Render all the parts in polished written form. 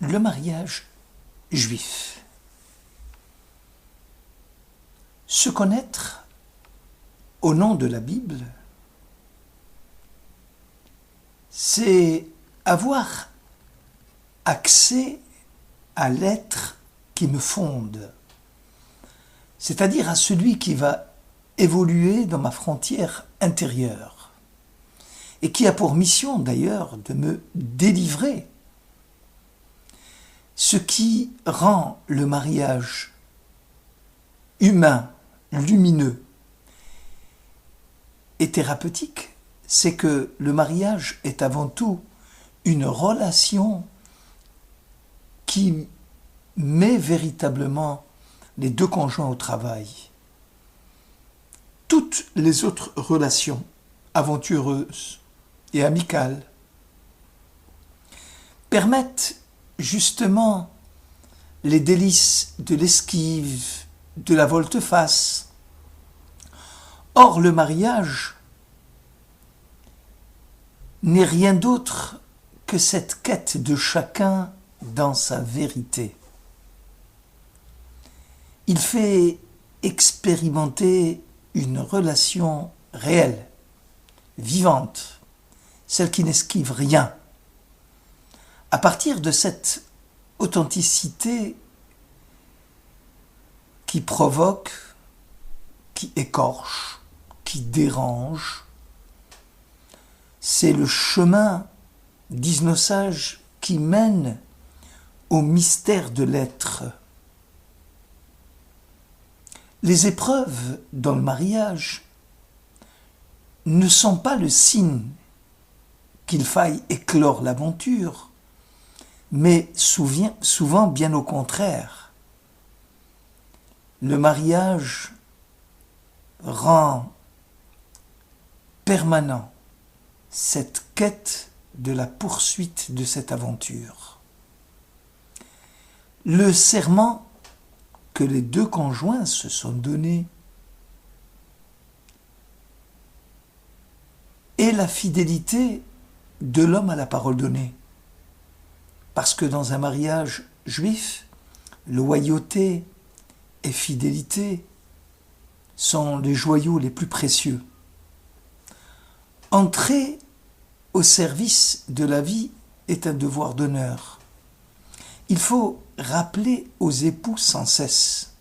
le mariage juif. Se connaître au nom de la Bible, c'est avoir accès à l'être qui me fonde, c'est-à-dire à celui qui va évoluer dans ma frontière intérieure et qui a pour mission d'ailleurs de me délivrer. Ce qui rend le mariage humain, lumineux et thérapeutique, c'est que le mariage est avant tout une relation qui met véritablement les deux conjoints au travail. Toutes les autres relations aventureuses et amicales permettent justement les délices de l'esquive, de la volte-face. Or, le mariage n'est rien d'autre que cette quête de chacun dans sa vérité. Il fait expérimenter une relation réelle, vivante, celle qui n'esquive rien. À partir de cette authenticité qui provoque, qui écorche, qui dérange, c'est le chemin, disent nos sages, qui mène au mystère de l'être. Les épreuves dans le mariage ne sont pas le signe qu'il faille éclore l'aventure, mais souvent bien au contraire. Le mariage rend permanent cette quête de la poursuite de cette aventure. Le serment que les deux conjoints se sont donnés est la fidélité de l'homme à la parole donnée. Parce que dans un mariage juif, loyauté et fidélité sont les joyaux les plus précieux. Entrer au service de la vie est un devoir d'honneur. Il faut rappeler aux époux sans cesse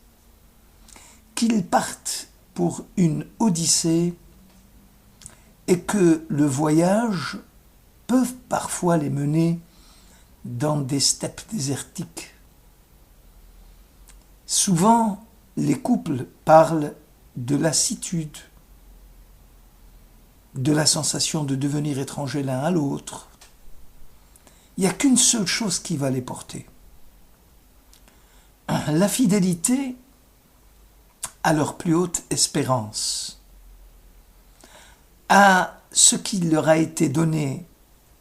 qu'ils partent pour une odyssée et que le voyage peut parfois les mener dans des steppes désertiques. Souvent, les couples parlent de lassitude, de la sensation de devenir étrangers l'un à l'autre. Il n'y a qu'une seule chose qui va les porter. La fidélité à leur plus haute espérance, à ce qui leur a été donné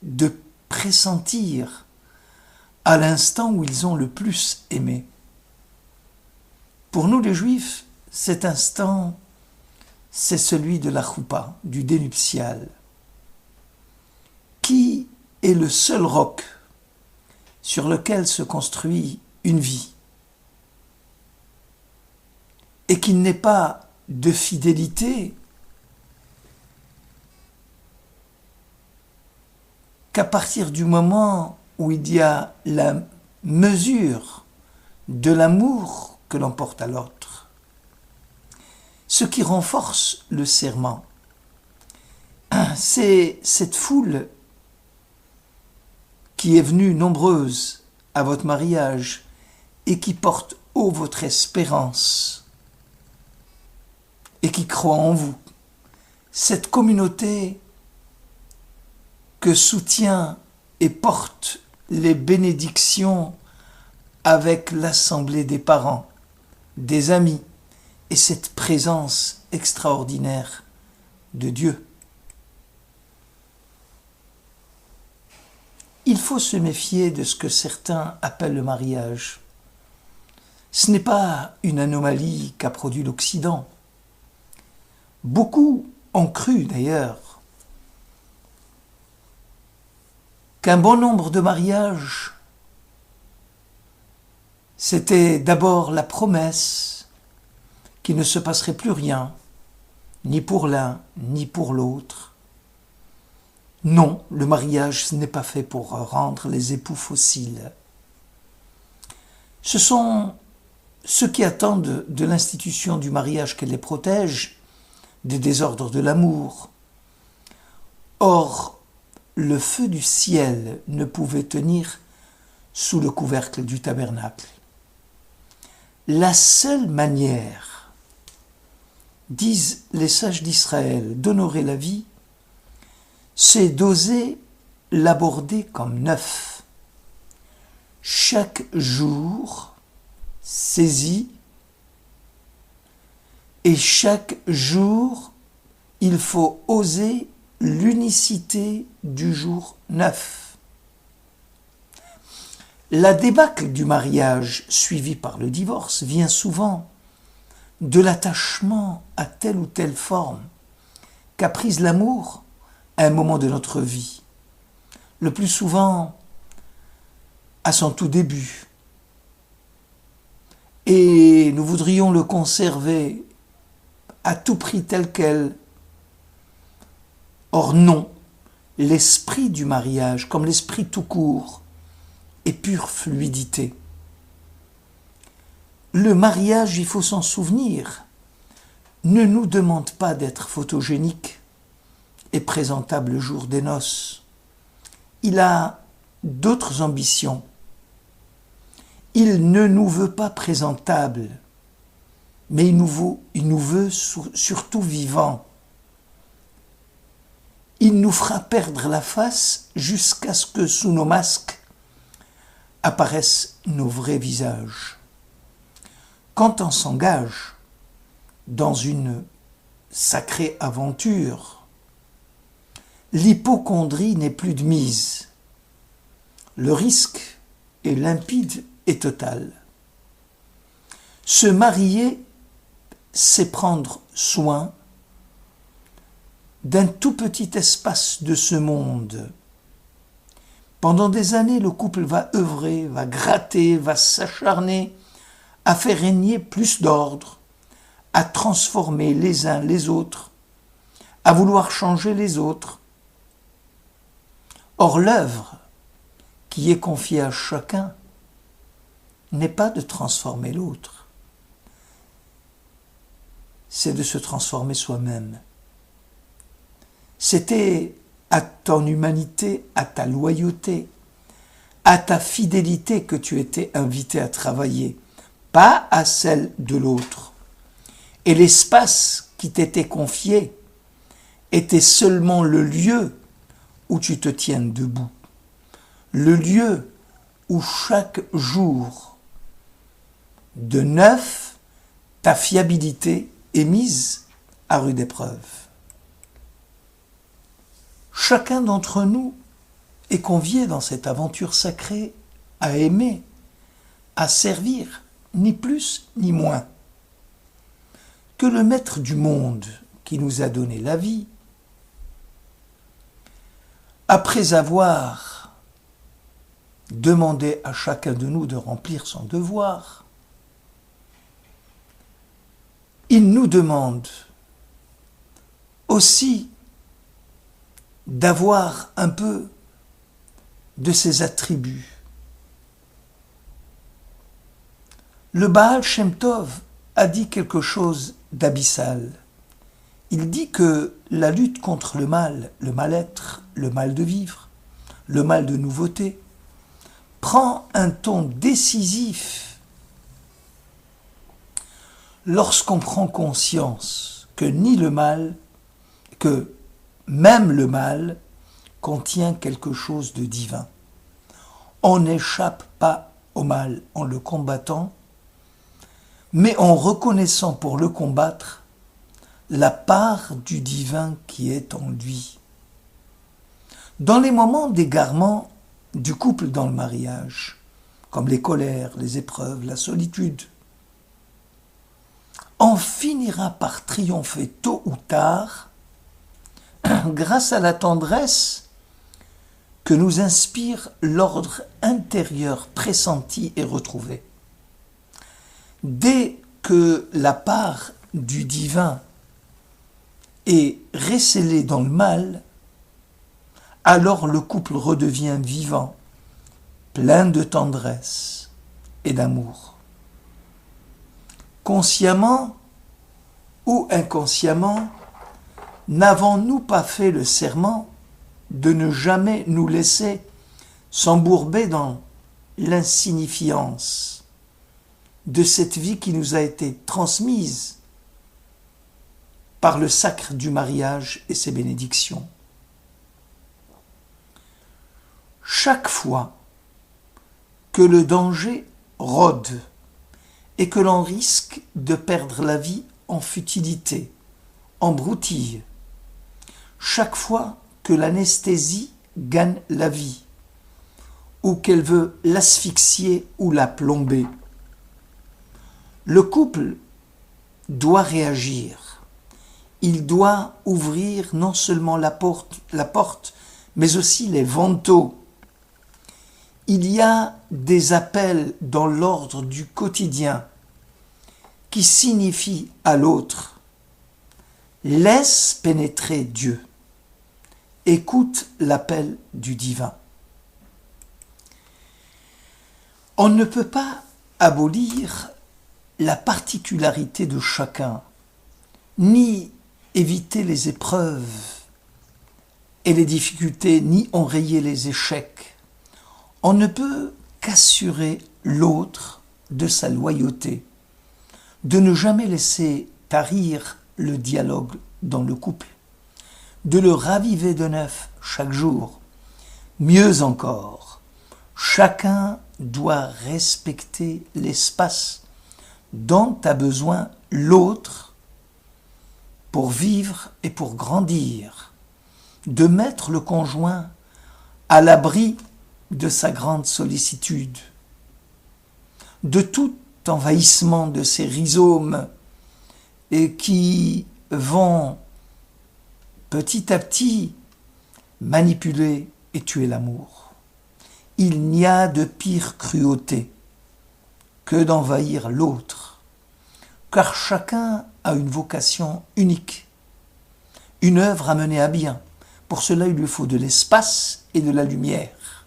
de pressentir à l'instant où ils ont le plus aimé. Pour nous les Juifs, cet instant, c'est celui de la choupa, du dénuptial, qui est le seul roc sur lequel se construit une vie, et qu'il n'est pas de fidélité qu'à partir du moment où il y a la mesure de l'amour que l'on porte à l'autre. Ce qui renforce le serment, c'est cette foule qui est venue nombreuse à votre mariage et qui porte haut votre espérance et qui croit en vous. Cette communauté que soutient et porte les bénédictions avec l'assemblée des parents, des amis et cette présence extraordinaire de Dieu. Il faut se méfier de ce que certains appellent le mariage. Ce n'est pas une anomalie qu'a produit l'Occident. Beaucoup ont cru d'ailleurs qu'un bon nombre de mariages C'était d'abord la promesse qu'il ne se passerait plus rien, ni pour l'un, ni pour l'autre. Non, le mariage n'est pas fait pour rendre les époux fossiles. Ce sont ceux qui attendent de l'institution du mariage qu'elle les protège des désordres de l'amour. Or, le feu du ciel ne pouvait tenir sous le couvercle du tabernacle. La seule manière, disent les sages d'Israël, d'honorer la vie, c'est d'oser l'aborder comme neuf. Chaque jour saisi, et chaque jour, il faut oser l'unicité du jour neuf. La débâcle du mariage suivi par le divorce vient souvent de l'attachement à telle ou telle forme qu'a prise l'amour à un moment de notre vie, le plus souvent à son tout début. Et nous voudrions le conserver à tout prix tel quel. Or non, l'esprit du mariage, comme l'esprit tout court, est pure fluidité. Le mariage, il faut s'en souvenir, ne nous demande pas d'être photogénique et présentable le jour des noces. Il a d'autres ambitions. Il ne nous veut pas présentables, mais il nous veut surtout vivants. Il nous fera perdre la face jusqu'à ce que sous nos masques apparaissent nos vrais visages. Quand on s'engage dans une sacrée aventure, l'hypocondrie n'est plus de mise. Le risque est limpide et total. Se marier, c'est prendre soin d'un tout petit espace de ce monde. Pendant des années, le couple va œuvrer, va gratter, va s'acharner à faire régner plus d'ordre, à transformer les uns les autres, à vouloir changer les autres. Or, l'œuvre qui est confiée à chacun n'est pas de transformer l'autre, c'est de se transformer soi-même. C'était à ton humanité, à ta loyauté, à ta fidélité que tu étais invité à travailler, pas à celle de l'autre. Et l'espace qui t'était confié était seulement le lieu où tu te tiennes debout, le lieu où chaque jour de neuf, ta fiabilité est mise à rude épreuve. Chacun d'entre nous est convié dans cette aventure sacrée à aimer, à servir, ni plus ni moins. Que le maître du monde qui nous a donné la vie, après avoir demandé à chacun de nous de remplir son devoir, il nous demande aussi d'avoir un peu de ses attributs. Le Baal Shem Tov a dit quelque chose d'abyssal. Il dit que la lutte contre le mal-être, le mal de vivre, le mal de nouveauté, prend un ton décisif lorsqu'on prend conscience que même le mal contient quelque chose de divin. On n'échappe pas au mal en le combattant, mais en reconnaissant pour le combattre la part du divin qui est en lui. Dans les moments d'égarement du couple dans le mariage, comme les colères, les épreuves, la solitude, on finira par triompher tôt ou tard grâce à la tendresse que nous inspire l'ordre intérieur pressenti et retrouvé. Dès que la part du divin est recélée dans le mal, alors le couple redevient vivant, plein de tendresse et d'amour. Consciemment ou inconsciemment, n'avons-nous pas fait le serment de ne jamais nous laisser s'embourber dans l'insignifiance de cette vie qui nous a été transmise par le sacre du mariage et ses bénédictions? Chaque fois que le danger rôde et que l'on risque de perdre la vie en futilité, en broutille, chaque fois que l'anesthésie gagne la vie, ou qu'elle veut l'asphyxier ou la plomber, le couple doit réagir. Il doit ouvrir non seulement la porte, mais aussi les vantaux. Il y a des appels dans l'ordre du quotidien qui signifient à l'autre: laisse pénétrer Dieu, écoute l'appel du divin. On ne peut pas abolir la particularité de chacun, ni éviter les épreuves et les difficultés, ni enrayer les échecs. On ne peut qu'assurer l'autre de sa loyauté, de ne jamais laisser tarir le dialogue dans le couple, de le raviver de neuf chaque jour. Mieux encore, chacun doit respecter l'espace dont a besoin l'autre pour vivre et pour grandir, de mettre le conjoint à l'abri de sa grande sollicitude, de tout envahissement de ces rhizomes et qui vont petit à petit manipuler et tuer l'amour. Il n'y a de pire cruauté que d'envahir l'autre, car chacun a une vocation unique, une œuvre à mener à bien. Pour cela, il lui faut de l'espace et de la lumière.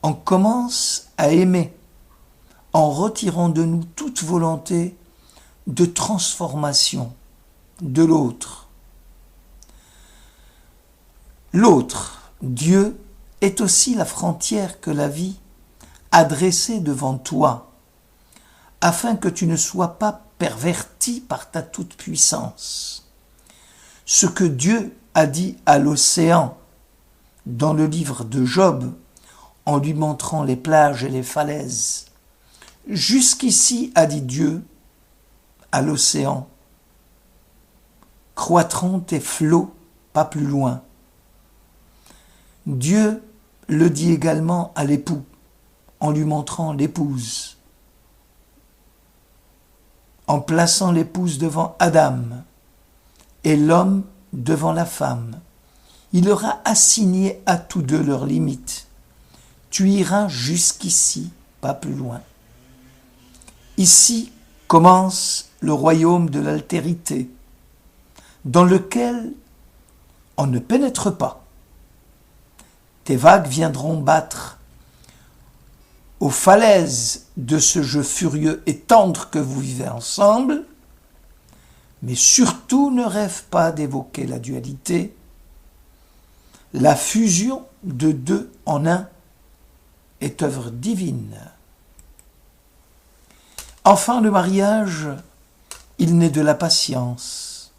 On commence à aimer en retirant de nous toute volonté de transformation de l'autre. L'autre, Dieu, est aussi la frontière que la vie a dressée devant toi, afin que tu ne sois pas perverti par ta toute-puissance. Ce que Dieu a dit à l'océan dans le livre de Job, en lui montrant les plages et les falaises. Jusqu'ici, a dit Dieu à l'océan, croîtront tes flots pas plus loin. Dieu le dit également à l'époux, en lui montrant l'épouse, en plaçant l'épouse devant Adam et l'homme devant la femme. Il leur a assigné à tous deux leurs limites. Tu iras jusqu'ici, pas plus loin. Ici commence le royaume de l'altérité, dans lequel on ne pénètre pas. Tes vagues viendront battre aux falaises de ce jeu furieux et tendre que vous vivez ensemble, mais surtout ne rêve pas d'évoquer la dualité, la fusion de deux en un est œuvre divine. Enfin, le mariage, il naît de la patience.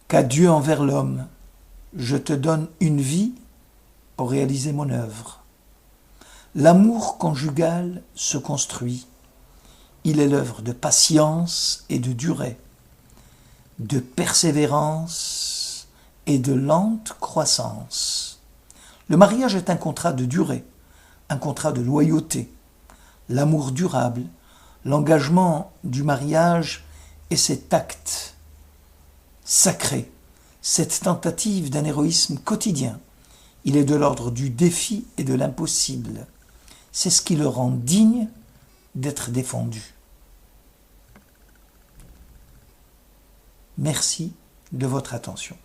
Qu'à Dieu envers l'homme, je te donne une vie pour réaliser mon œuvre. L'amour conjugal se construit. Il est l'œuvre de patience et de durée, de persévérance et de lente croissance. Le mariage est un contrat de durée, un contrat de loyauté, l'amour durable, l'engagement du mariage et cet acte sacré, cette tentative d'un héroïsme quotidien. Il est de l'ordre du défi et de l'impossible. C'est ce qui le rend digne d'être défendu. Merci de votre attention.